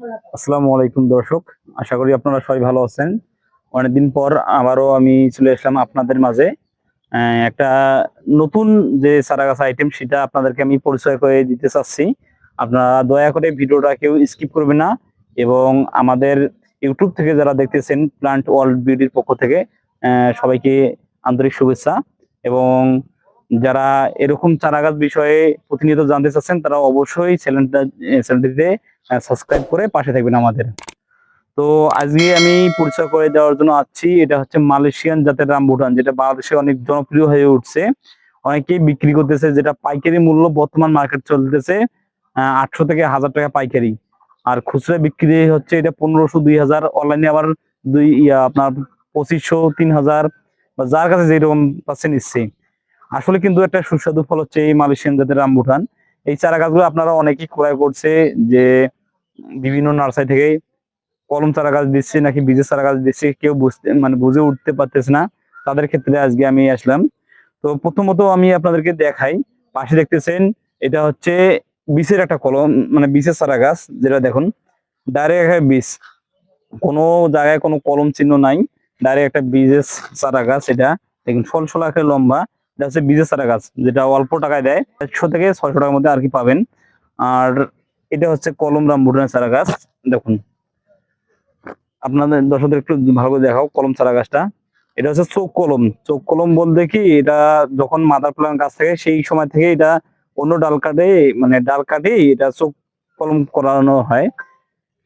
আসসালামু আলাইকুম দর্শক, আশা করি আপনারা সবাই ভালো আছেন। অনেকদিন পর আবারও আমি চলে আসলাম আপনাদের মাঝে। একটা নতুন যে চারাগাছ আইটেম সেটা আপনাদেরকে আমি পরিচয় করে দিতে চাচ্ছি। আপনারা দয়া করে ভিডিওটা কেউ স্কিপ করবেন না এবং আমাদের ইউটিউব থেকে যারা দেখতেছেন প্লান্ট ওয়ার্ল্ড বিউটির পক্ষ থেকে সবাইকে আন্তরিক শুভেচ্ছা। এবং যারা এরকম চারাগাছ বিষয়ে প্রতিনিয়ত জানতে চাচ্ছেন তারা অবশ্যই চ্যানেলটিতে সাবস্ক্রাইব করে পাশে থাকবেন আমাদের। তো আজকে আমি পরিচয় করে দেওয়ার জন্য আসছি, এটা হচ্ছে মালয়েশিয়ান জাতের রামবুটান, যেটা বাংলাদেশে অনেক জনপ্রিয় হয়ে উঠছে। অনেকেই বিক্রি করতেছে, যেটা পাইকারি মূল্য বর্তমান মার্কেট চলতেছে 800 থেকে 1000 টাকা পাইকারি। আর খুচরা বিক্রি হচ্ছে এটা 1500 2000, অনলাইনে আবার আপনার 2500 3000, বা যার কাছে যেরকম পাচ্ছে নিচ্ছে। আসলে কিন্তু একটা সুস্বাদু ফল হচ্ছে এই মালয়েশিয়ান জাতের রামবুটান। এই চারা গাছগুলো আপনারা অনেকেই ক্রয় করছে, যে বিভিন্ন নার্সারি থেকে কলম চারা গাছ দিচ্ছে নাকি বীজের চারা গাছ দিচ্ছে, কেউ বুঝে উঠতে পারতেছে না। তাদের ক্ষেত্রে আজকে আমি আসলাম। তো প্রথমত আমি আপনাদেরকে দেখাই, পাশে দেখতেছেন এটা হচ্ছে বীজের একটা কলম, বীজের চারা গাছ, যেটা দেখুন ডাইরেক্ট বীজ, কোনো জায়গায় কোনো কলম চিহ্ন নাই, ডাইরেক্ট একটা বীজের চারা গাছ। এটা দেখুন ফলসলা একটা লম্বা, এটা হচ্ছে বীজের চারা গাছ, যেটা অল্প টাকায় দেয়, 100 থেকে 600 টাকার মধ্যে আর কি পাবেন। আর এটা হচ্ছে কলম রামবুটানের চারা গাছ। দেখুন আপনাদের দর্শকদের একটু ভালো করে দেখাও কলম চারা গাছটা। এটা হচ্ছে চোখ কলম। চোখ কলম বলতে কি, এটা যখন মাদার প্লান্ট গাছ থাকে সেই সময় থেকে এটা অন্য ডাল কাটে, ডাল কাটে এটা চোখ কলম করানো হয়।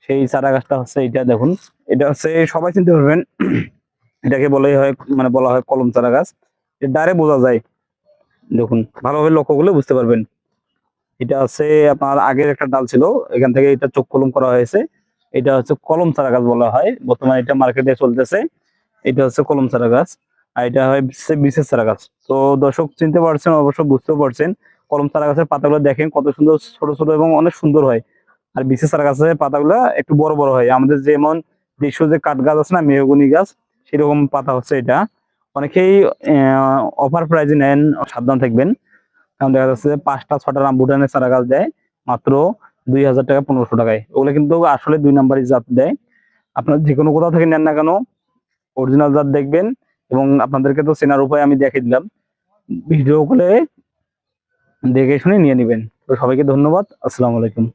সেই চারা গাছটা হচ্ছে এটা দেখুন, এটা হচ্ছে সবাই চিনতে পারবেন। এটাকে বলা হয় কলম চারা গাছ। ডাইরেক্ট বোঝা যায়, দেখুন ভালোভাবে লক্ষ্য করলে বুঝতে পারবেন। এটা হচ্ছে আপনার আগের একটা ডাল ছিল, এখান থেকে এটা চোখ কলম করা হয়েছে। এটা হচ্ছে কলম চারা গাছ বলা হয়, বর্তমানে এটা মার্কেটে চলতেছে। এটা হচ্ছে কলম চারা গাছ, আর এটা হয় বিশেষ চারা গাছ। তো দর্শক চিনতে পারছেন, অবশ্য বুঝতেও পারছেন। কলম চারা গাছের পাতাগুলো দেখেন কত সুন্দর, ছোট ছোট এবং অনেক সুন্দর হয়। আর বিশেষ চারা গাছের পাতাগুলো একটু বড় বড় হয়, আমাদের যেমন দেশীয় যে কাঠ গাছ আছে না, মেহগনি গাছ, সেরকম পাতা হচ্ছে এটা। অনেকেই অফার প্রাইজে নেন, সাবধান থাকবেন। কারণ দেখা যাচ্ছে 5টা 6টা রামবুটানের চারা গাছ দেয় মাত্র 2000 টাকা 1500 টাকায়। ওগুলো কিন্তু আসলে 2 নাম্বারই জাত দেয়। আপনার যে কোনো কোথাও থেকে নেন না কেন, অরিজিনাল জাত দেখবেন। এবং আপনাদেরকে তো চেনার উপায় আমি দেখিয়ে দিলাম, ভিডিও কলে দেখে শুনে নিয়ে নেবেন। তো সবাইকে ধন্যবাদ, আসসালামু আলাইকুম।